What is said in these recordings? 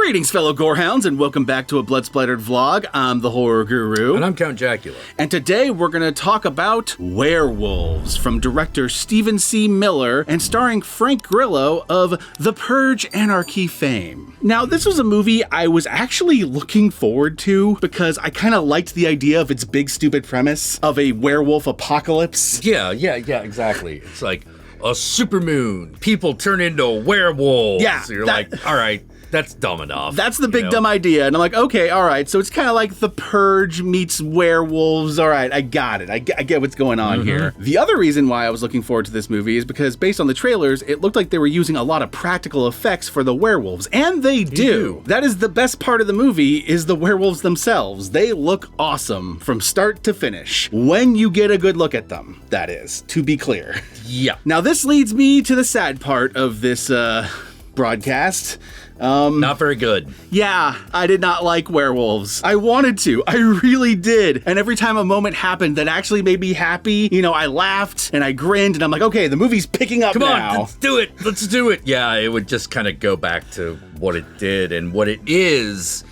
Greetings, fellow Gorehounds, and welcome back to a Blood Splattered vlog. I'm the Horror Guru. And I'm Count Jackula. And today we're going to talk about Werewolves from director Stephen C. Miller and starring Frank Grillo of The Purge Anarchy fame. Now, this was a movie I was actually looking forward to because I kind of liked the idea of its big stupid premise of a werewolf apocalypse. Yeah, exactly. It's like a supermoon, people turn into werewolves. Yeah. So you're like, all right. That's dumb enough. That's the big dumb idea. And I'm like, okay, all right. So it's kind of like The Purge meets werewolves. All right, I got it. I get what's going on here. The other reason why I was looking forward to this movie is because based on the trailers, it looked like they were using a lot of practical effects for the werewolves. And they do. That is the best part of the movie is the werewolves themselves. They look awesome from start to finish. When you get a good look at them, that is, to be clear. Yeah. Now this leads me to the sad part of this broadcast. Not very good. Yeah, I did not like werewolves. I wanted to. I really did. And every time a moment happened that actually made me happy, you know, I laughed and I grinned and I'm like, okay, the movie's picking up now. Come on, let's do it. Let's do it. Yeah, it would just kind of go back to what it did, and what it is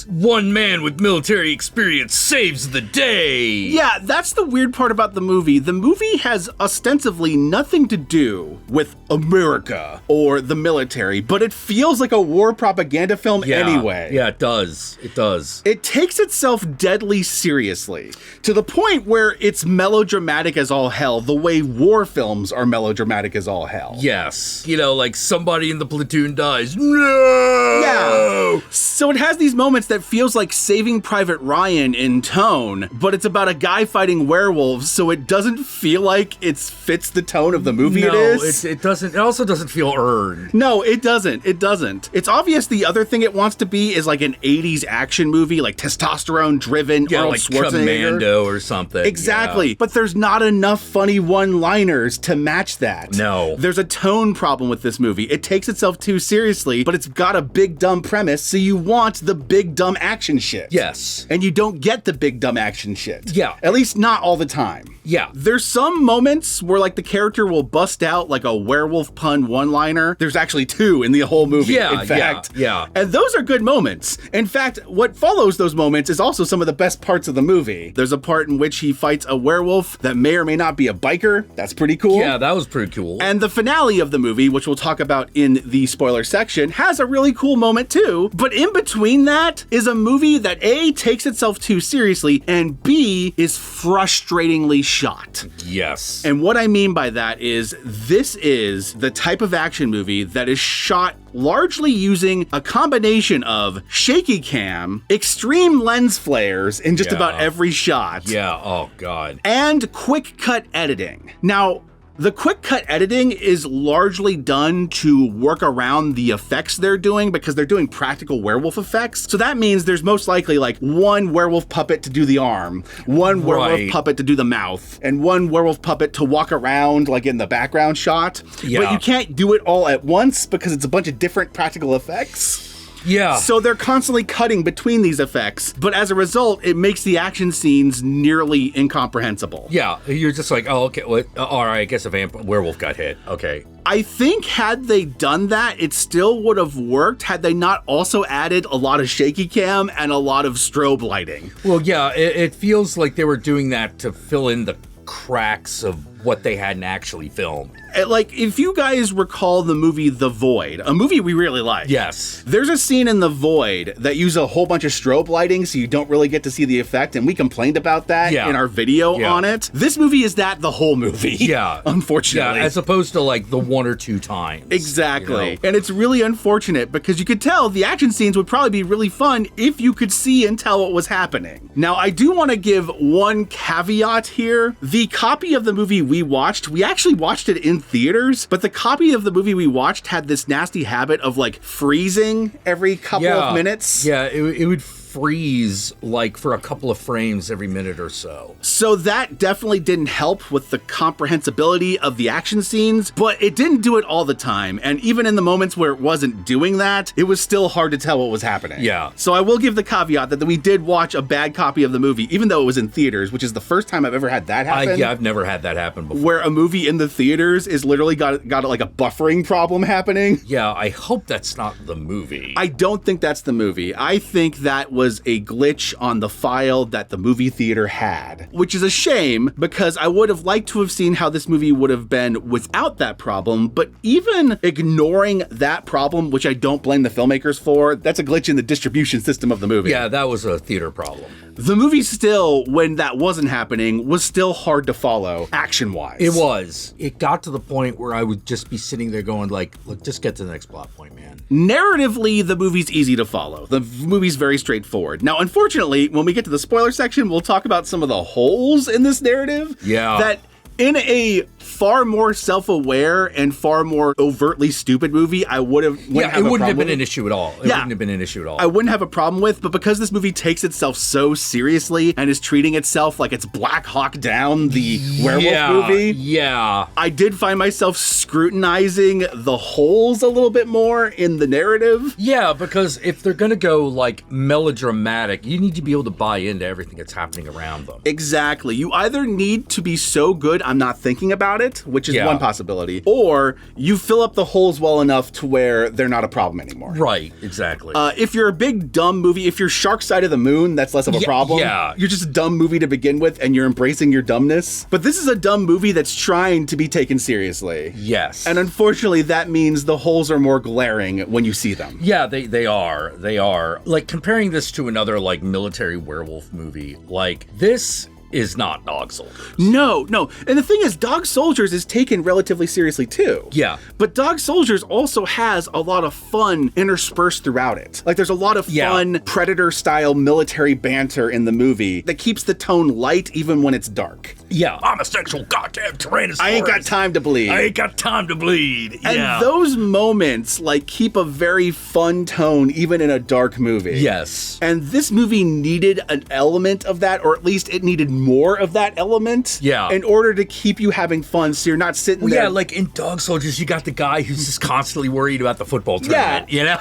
one man with military experience saves the day. Yeah, that's the weird part about the movie. The movie has ostensibly nothing to do with America or the military, but it feels like a war propaganda film anyway. Yeah, it does. It does. It takes itself deadly seriously, to the point where it's melodramatic as all hell, the way war films are melodramatic as all hell. Yes. You know, like somebody in the platoon dies. No! Yeah. So it has these moments that feels like Saving Private Ryan in tone, but it's about a guy fighting werewolves, so it doesn't feel like it fits the tone of the movie. It doesn't. It also doesn't feel earned. No, it doesn't. It doesn't. It's obvious the other thing it wants to be is like an 80s action movie, like testosterone-driven Arnold like Schwarzenegger. Commando or something. Exactly. Yeah. But there's not enough funny one-liners to match that. No. There's a tone problem with this movie. It takes itself too seriously, but it's got a big dumb premise, so you want the big dumb action shit. Yes. And you don't get the big dumb action shit. Yeah. At least not all the time. Yeah. There's some moments where like the character will bust out like a werewolf pun one-liner. There's actually two in the whole movie, in fact. Yeah. And those are good moments. In fact, what follows those moments is also some of the best parts of the movie. There's a part in which he fights a werewolf that may or may not be a biker. That's pretty cool. Yeah, that was pretty cool. And the finale of the movie, which we'll talk about in the spoiler section, has a really cool moment too. But in between that is a movie that A, takes itself too seriously, and B, is frustratingly shot. Yes. And what I mean by that is this is the type of action movie that is shot largely using a combination of shaky cam, extreme lens flares in just about every shot. Yeah, oh God. And quick cut editing. Now, the quick cut editing is largely done to work around the effects they're doing because they're doing practical werewolf effects. So that means there's most likely like one werewolf puppet to do the arm, one werewolf puppet to do the mouth, and one werewolf puppet to walk around like in the background shot. Yeah. But you can't do it all at once because it's a bunch of different practical effects. Yeah. So they're constantly cutting between these effects, but as a result, it makes the action scenes nearly incomprehensible. Yeah, you're just like, oh, okay, well, all right, I guess a werewolf got hit. Okay. I think had they done that, it still would have worked had they not also added a lot of shaky cam and a lot of strobe lighting. Well, yeah, it feels like they were doing that to fill in the cracks of what they hadn't actually filmed. Like, if you guys recall the movie The Void, a movie we really like. Yes. There's a scene in The Void that uses a whole bunch of strobe lighting so you don't really get to see the effect, and we complained about that in our video on it. This movie is that the whole movie. Yeah. Unfortunately. Yeah, as opposed to like the one or two times. Exactly. You know? And it's really unfortunate because you could tell the action scenes would probably be really fun if you could see and tell what was happening. Now, I do want to give one caveat here. The copy of the movie we watched, we actually watched it in theaters, but the copy of the movie we watched had this nasty habit of like freezing every couple of minutes. Yeah, it would freeze like for a couple of frames every minute or so. So that definitely didn't help with the comprehensibility of the action scenes, but it didn't do it all the time. And even in the moments where it wasn't doing that, it was still hard to tell what was happening. Yeah. So I will give the caveat that we did watch a bad copy of the movie, even though it was in theaters, which is the first time I've ever had that happen. Yeah, I've never had that happen before. Where a movie in the theaters is literally got like a buffering problem happening. Yeah, I hope that's not the movie. I don't think that's the movie. I think that was a glitch on the file that the movie theater had, which is a shame because I would have liked to have seen how this movie would have been without that problem. But even ignoring that problem, which I don't blame the filmmakers for, that's a glitch in the distribution system of the movie. Yeah, that was a theater problem. The movie still, when that wasn't happening, was still hard to follow action-wise. It was. It got to the point where I would just be sitting there going like, look, just get to the next plot point, man. Narratively, the movie's easy to follow. The movie's very straightforward. Now, unfortunately, when we get to the spoiler section, we'll talk about some of the holes in this narrative. Yeah. That in a far more self-aware and far more overtly stupid movie, I would have... Yeah, it wouldn't have been an issue at all. It wouldn't have been an issue at all. I wouldn't have a problem with, but because this movie takes itself so seriously and is treating itself like it's Black Hawk Down, the werewolf movie. Yeah. I did find myself scrutinizing the holes a little bit more in the narrative. Yeah, because if they're going to go like melodramatic, you need to be able to buy into everything that's happening around them. Exactly. You either need to be so good I'm not thinking about it, which is one possibility, or you fill up the holes well enough to where they're not a problem anymore. Right, exactly. If you're a big dumb movie, if you're Shark Side of the Moon, that's less of a problem. Yeah. You're just a dumb movie to begin with and you're embracing your dumbness. But this is a dumb movie that's trying to be taken seriously. Yes. And unfortunately, that means the holes are more glaring when you see them. Yeah, they are. They are. Like, comparing this to another, like, military werewolf movie, like, this is not Dog Soldiers. No. And the thing is, Dog Soldiers is taken relatively seriously too. Yeah. But Dog Soldiers also has a lot of fun interspersed throughout it. Like there's a lot of fun Predator-style military banter in the movie that keeps the tone light even when it's dark. Yeah. I'm a sexual goddamn Tyrannosaurus. I ain't got time to bleed. I ain't got time to bleed. Yeah. And those moments like keep a very fun tone even in a dark movie. Yes. And this movie needed an element of that, or at least it needed more of that element in order to keep you having fun so you're not sitting there. Yeah, like in Dog Soldiers, you got the guy who's just constantly worried about the football tournament, you know?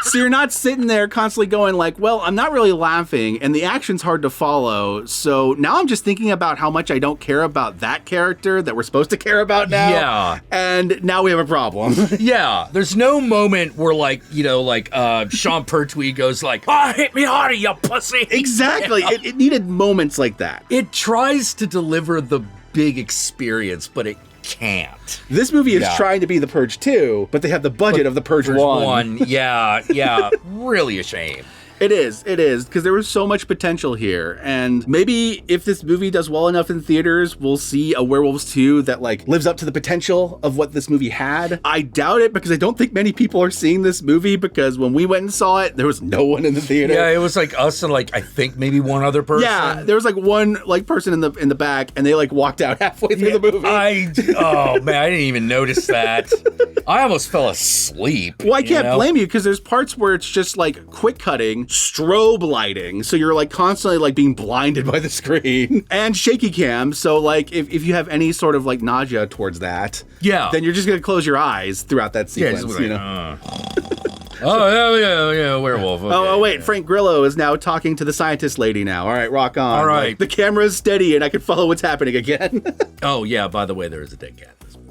So you're not sitting there constantly going like, well, I'm not really laughing and the action's hard to follow. So now I'm just thinking about how much I don't care about that character that we're supposed to care about now. Yeah. And now we have a problem. Yeah. There's no moment where like, you know, like Sean Pertwee goes like, oh, hit me harder, you pussy. Exactly. It needed moments like that. It tries to deliver the big experience, but it can't. This movie is trying to be The Purge 2, but they have the budget of The Purge 1. Yeah. Really a shame. It is, because there was so much potential here. And maybe if this movie does well enough in theaters, we'll see a Werewolves 2 that like lives up to the potential of what this movie had. I doubt it because I don't think many people are seeing this movie because when we went and saw it, there was no one in the theater. Yeah, it was like us and like I think maybe one other person. Yeah, there was like one like person in the back and they like walked out halfway through the movie. Oh man, I didn't even notice that. I almost fell asleep. Well, I can't blame you because there's parts where it's just like quick cutting, strobe lighting, so you're like constantly like being blinded by the screen, and shaky cam, so like if you have any sort of like nausea towards that, then you're just gonna close your eyes throughout that sequence, like, you know. Oh, yeah, werewolf. Okay, oh, wait, Frank Grillo is now talking to the scientist lady now. All right, rock on. All right. Like, the camera's steady and I can follow what's happening again. Oh, yeah, by the way, there is a dead cat in this movie.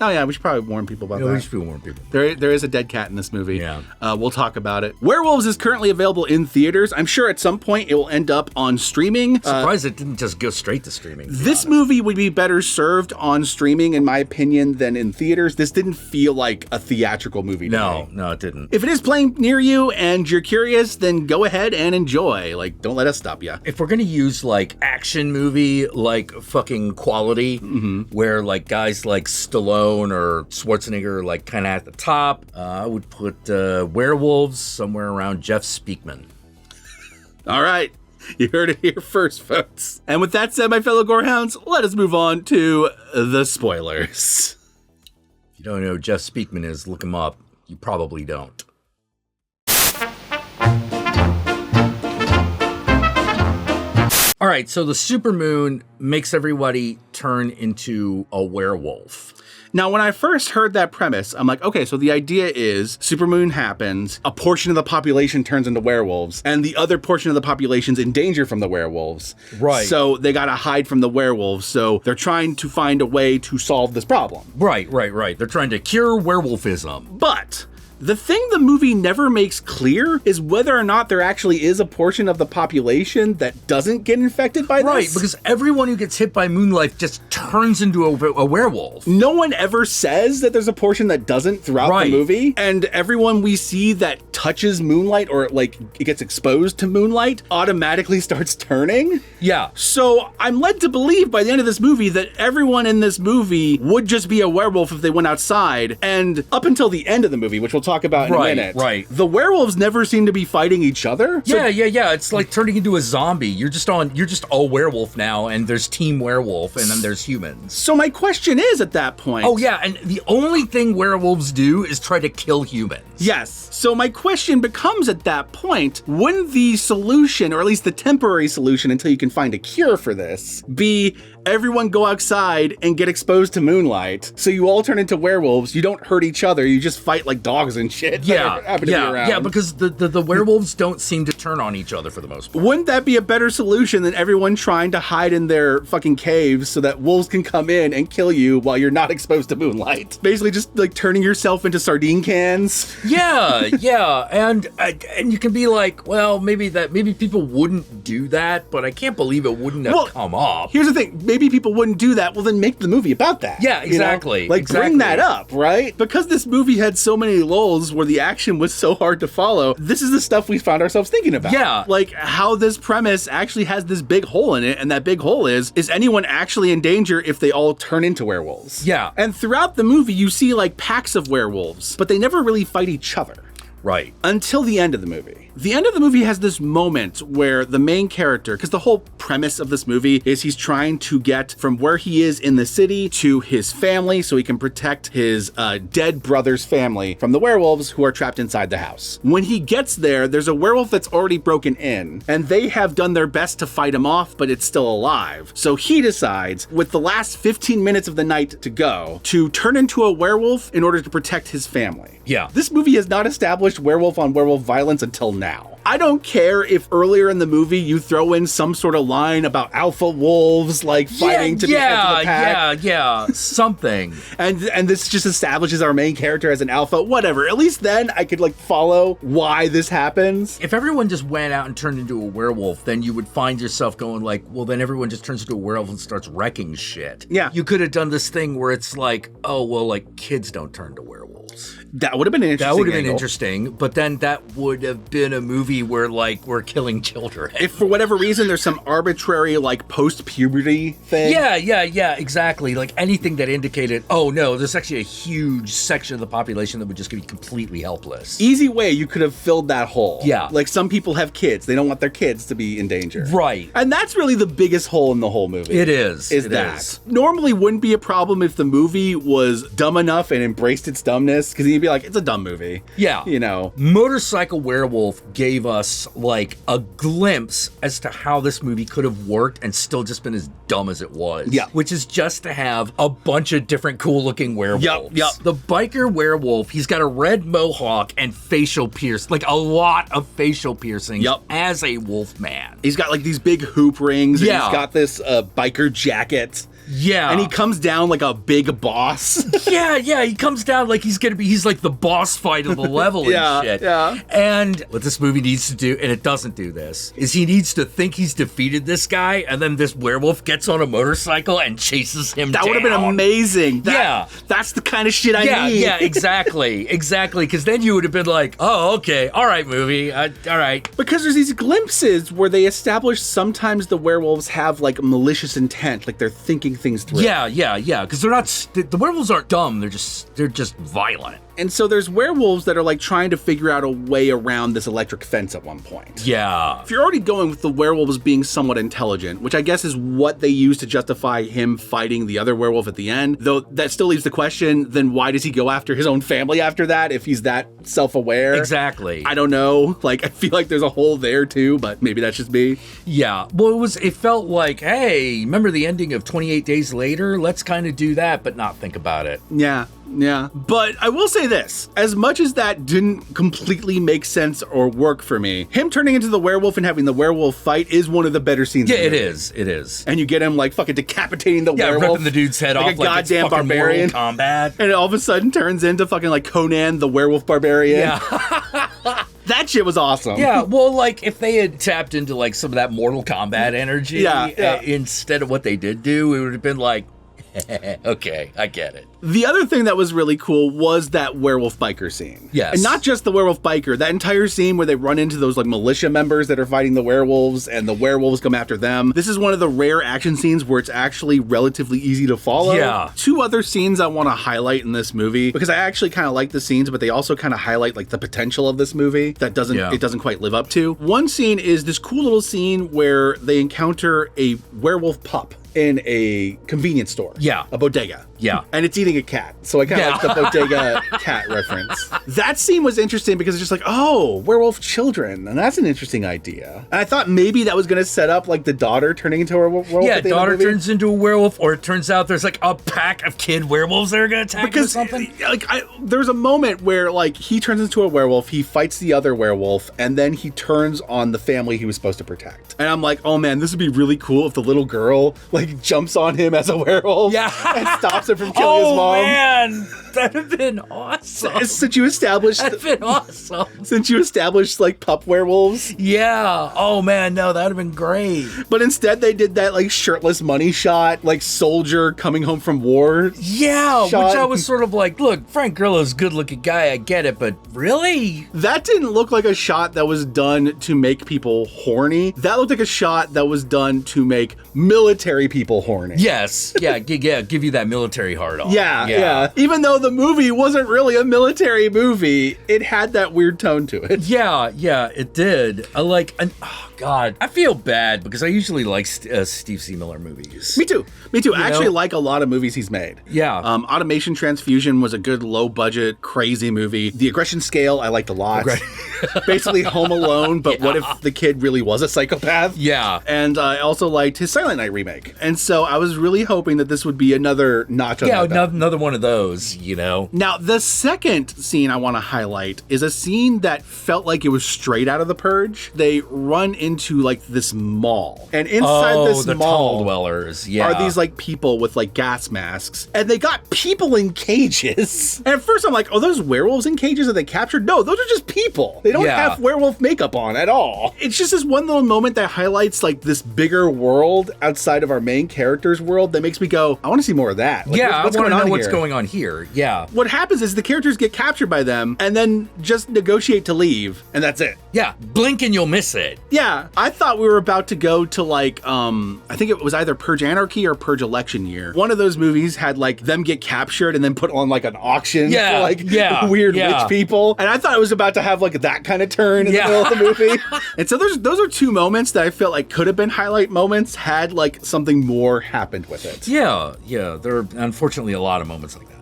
Oh, yeah, we should probably warn people about that. We should warn people. There is a dead cat in this movie. Yeah. We'll talk about it. Werewolves is currently available in theaters. I'm sure at some point it will end up on streaming. Surprised it didn't just go straight to streaming. This movie would be better served on streaming, in my opinion, than in theaters. This didn't feel like a theatrical movie to me. No, it didn't. If it is playing near you and you're curious, then go ahead and enjoy. Like, don't let us stop you. If we're gonna use like action movie, like fucking quality, where like guys like Stallone or Schwarzenegger like kind of at the top, I would put Werewolves somewhere around Jeff Speakman. All right. You heard it here first, folks. And with that said, my fellow Gorehounds, let us move on to the spoilers. If you don't know who Jeff Speakman is, look him up. You probably don't. All right, so the supermoon makes everybody turn into a werewolf. Now, when I first heard that premise, I'm like, okay, so the idea is supermoon happens, a portion of the population turns into werewolves, and the other portion of the population's in danger from the werewolves. Right. So they gotta hide from the werewolves, so they're trying to find a way to solve this problem. Right. They're trying to cure werewolfism. But the thing the movie never makes clear is whether or not there actually is a portion of the population that doesn't get infected by this. Right, because everyone who gets hit by moonlight just turns into a werewolf. No one ever says that there's a portion that doesn't throughout the movie, and everyone we see that touches moonlight or like it gets exposed to moonlight automatically starts turning. Yeah. So I'm led to believe by the end of this movie that everyone in this movie would just be a werewolf if they went outside, and up until the end of the movie, which we'll talk about in a minute. Right. The werewolves never seem to be fighting each other. Yeah. It's like turning into a zombie. You're just a werewolf now, and there's Team Werewolf, and then there's humans. So my question is at that point. Oh yeah, and the only thing werewolves do is try to kill humans. Yes. So my question becomes at that point, wouldn't the solution, or at least the temporary solution until you can find a cure for this, be everyone go outside and get exposed to moonlight, so you all turn into werewolves, you don't hurt each other, you just fight like dogs and shit. Yeah, because the werewolves don't seem to turn on each other for the most part. Wouldn't that be a better solution than everyone trying to hide in their fucking caves so that wolves can come in and kill you while you're not exposed to moonlight? Basically just like turning yourself into sardine cans. Yeah, and you can be like, well, maybe people wouldn't do that, but I can't believe it wouldn't have come up. Here's the thing, maybe people wouldn't do that, well then make the movie about that. Yeah, exactly. You know? Like bring that up, right? Because this movie had so many lulls where the action was so hard to follow, this is the stuff we found ourselves thinking about. Yeah. Like how this premise actually has this big hole in it, and that big hole is anyone actually in danger if they all turn into werewolves? Yeah. And throughout the movie, you see like packs of werewolves, but they never really fight each other. Right. Until the end of the movie. The end of the movie has this moment where the main character, because the whole premise of this movie is he's trying to get from where he is in the city to his family so he can protect his dead brother's family from the werewolves who are trapped inside the house. When he gets there, there's a werewolf that's already broken in, and they have done their best to fight him off, but it's still alive. So he decides, with the last 15 minutes of the night to go, to turn into a werewolf in order to protect his family. Yeah. This movie has not established werewolf on werewolf violence until now. I don't care if earlier in the movie you throw in some sort of line about alpha wolves like fighting to defend the pack. Something. And this just establishes our main character as an alpha, whatever. At least then I could like follow why this happens. If everyone just went out and turned into a werewolf, then you would find yourself going like, well, then everyone just turns into a werewolf and starts wrecking shit. Yeah. You could have done this thing where it's like, oh, well, like kids don't turn to werewolves. That would have been an interesting. That would have been interesting, but then that would have been a movie where like we're killing children. If for whatever reason there's some arbitrary like post-puberty thing. Yeah, exactly. Like anything that indicated, oh no, there's actually a huge section of the population that would just be completely helpless. Easy way you could have filled that hole. Yeah. Like some people have kids. They don't want their kids to be in danger. Right. And that's really the biggest hole in the whole movie. It is. Is that. Normally wouldn't be a problem if the movie was dumb enough and embraced its dumbness, because you'd be like, it's a dumb movie. Yeah. You know. Motorcycle Werewolf gave us like a glimpse as to how this movie could have worked and still just been as dumb as it was. Yeah. Which is just to have a bunch of different cool looking werewolves. Yep. The biker werewolf, he's got a red mohawk and facial piercing, like a lot of facial piercings as a wolf man. He's got like these big hoop rings. And Yeah. he's got this biker jacket. Yeah. And he comes down like a big boss. yeah, he comes down like he's like the boss fight of the level and shit. Yeah. And what this movie needs to do, and it doesn't do this, is he needs to think he's defeated this guy, and then this werewolf gets on a motorcycle and chases him down. That would have been amazing. That's the kind of shit I need. Yeah, exactly. Because then you would have been like, oh, okay, all right, movie, all right. Because there's these glimpses where they establish sometimes the werewolves have like malicious intent, like they're thinking things through. Yeah, because they're not, the werewolves aren't dumb, they're just violent. And so there's werewolves that are like trying to figure out a way around this electric fence at one point. Yeah. If you're already going with the werewolves being somewhat intelligent, which I guess is what they use to justify him fighting the other werewolf at the end, though that still leaves the question, then why does he go after his own family after that if he's that self-aware? Exactly. I don't know. Like, I feel like there's a hole there too, but maybe that's just me. Yeah. Well, it felt like, hey, remember the ending of 28 Days Later? Let's kind of do that, but not think about it. Yeah. Yeah. But I will say this, as much as that didn't completely make sense or work for me, him turning into the werewolf and having the werewolf fight is one of the better scenes. Yeah, it is. It is. And you get him like fucking decapitating the werewolf. Yeah, ripping the dude's head like off a like goddamn it's fucking barbarian. Mortal Kombat. And it all of a sudden turns into fucking like Conan the werewolf barbarian. Yeah. That shit was awesome. Yeah, well, like, if they had tapped into, like, some of that Mortal Kombat energy instead of what they did do, it would have been like, okay, I get it. The other thing that was really cool was that werewolf biker scene. Yes. And not just the werewolf biker, that entire scene where they run into those like militia members that are fighting the werewolves and the werewolves come after them. This is one of the rare action scenes where it's actually relatively easy to follow. Yeah. Two other scenes I want to highlight in this movie because I actually kind of like the scenes, but they also kind of highlight like the potential of this movie that it doesn't quite live up to. One scene is this cool little scene where they encounter a werewolf pup in a convenience store. Yeah. A bodega. Yeah. And it's eating a cat. So I kind of like the bodega cat reference. That scene was interesting because it's just like, oh, werewolf children. And that's an interesting idea. And I thought maybe that was going to set up like the daughter turning into a werewolf. Yeah, daughter turns into a werewolf, or it turns out there's like a pack of kid werewolves that are going to attack him or something. Like, there's a moment where like he turns into a werewolf, he fights the other werewolf, and then he turns on the family he was supposed to protect. And I'm like, oh man, this would be really cool if the little girl like jumps on him as a werewolf and stops him from killing his mom. Oh man, that'd have been awesome. Since you established that'd have been awesome. Since you established like pup werewolves. Yeah. Oh man, no, that'd have been great. But instead they did that like shirtless money shot, like soldier coming home from war. Yeah, shot. Which I was sort of like, look, Frank Grillo's a good-looking guy, I get it, but really? That didn't look like a shot that was done to make people horny. That looked like a shot that was done to make military people horny. Yes. Yeah, give you that military hard on. Yeah. Even though the movie wasn't really a military movie, it had that weird tone to it. Yeah, it did. Oh God, I feel bad because I usually like Steve C. Miller movies. Me too. I actually like a lot of movies he's made. Yeah. Automation Transfusion was a good low budget, crazy movie. The Aggression Scale I liked a lot. Basically Home Alone, but what if the kid really was a psychopath? Yeah. And I also liked his Silent Night remake. And so I was really hoping that this would be another notch on that belt. Another one of those, you know. Now, the second scene I want to highlight is a scene that felt like it was straight out of The Purge. They run into like this mall. And inside this the mall tunnel dwellers, are these like people with like gas masks. And they got people in cages. And at first I'm like, oh, those werewolves in cages? Are they captured? No, those are just people. They don't have werewolf makeup on at all. It's just this one little moment that highlights like this bigger world outside of our main character's world that makes me go, I want to see more of that. Like, I want to know what's going on here. Yeah. What happens is the characters get captured by them and then just negotiate to leave, and that's it. Yeah, blink and you'll miss it. Yeah, I thought we were about to go to like, I think it was either Purge Anarchy or Purge Election Year. One of those movies had like them get captured and then put on like an auction for like weird rich people. And I thought it was about to have like that kind of turn in the middle of the movie. And so those are two moments that I felt like could have been highlight moments had like something more happened with it. Yeah. There are unfortunately a lot of moments like that.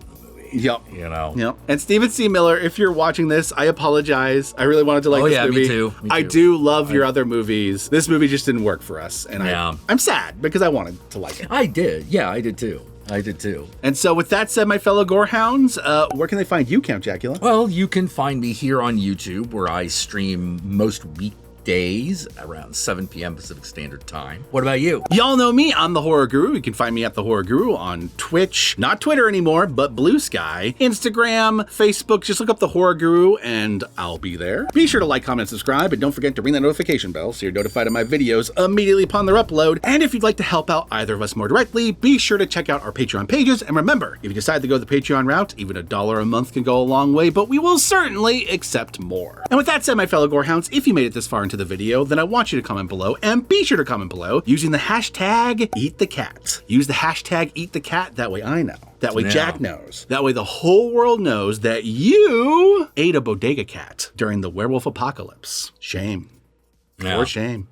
Yep. You know. Yep. And Stephen C. Miller, if you're watching this, I apologize. I really wanted to like this movie. Me too. I do love your other movies. This movie just didn't work for us. And I'm sad because I wanted to like it. I did. Yeah, I did too. And so with that said, my fellow Gorehounds, where can they find you, Count Jackula? Well, you can find me here on YouTube where I stream most weekdays around 7 p.m. Pacific Standard Time. What about you? Y'all know me. I'm the Horror Guru. You can find me at the Horror Guru on Twitch, not Twitter anymore, but Blue Sky, Instagram, Facebook. Just look up the Horror Guru and I'll be there. Be sure to like, comment, and subscribe, and don't forget to ring that notification bell so you're notified of my videos immediately upon their upload. And if you'd like to help out either of us more directly, be sure to check out our Patreon pages. And remember, if you decide to go the Patreon route, even $1 a month can go a long way, but we will certainly accept more. And with that said, my fellow Gorehounds, if you made it this far into the video, then I want you to comment below, and be sure to comment below using the hashtag #EatTheCat. Use the hashtag #EatTheCat, that way I know That way Yeah. Jack knows. That way the whole world knows that you ate a bodega cat during the werewolf apocalypse. Shame. Yeah. For shame.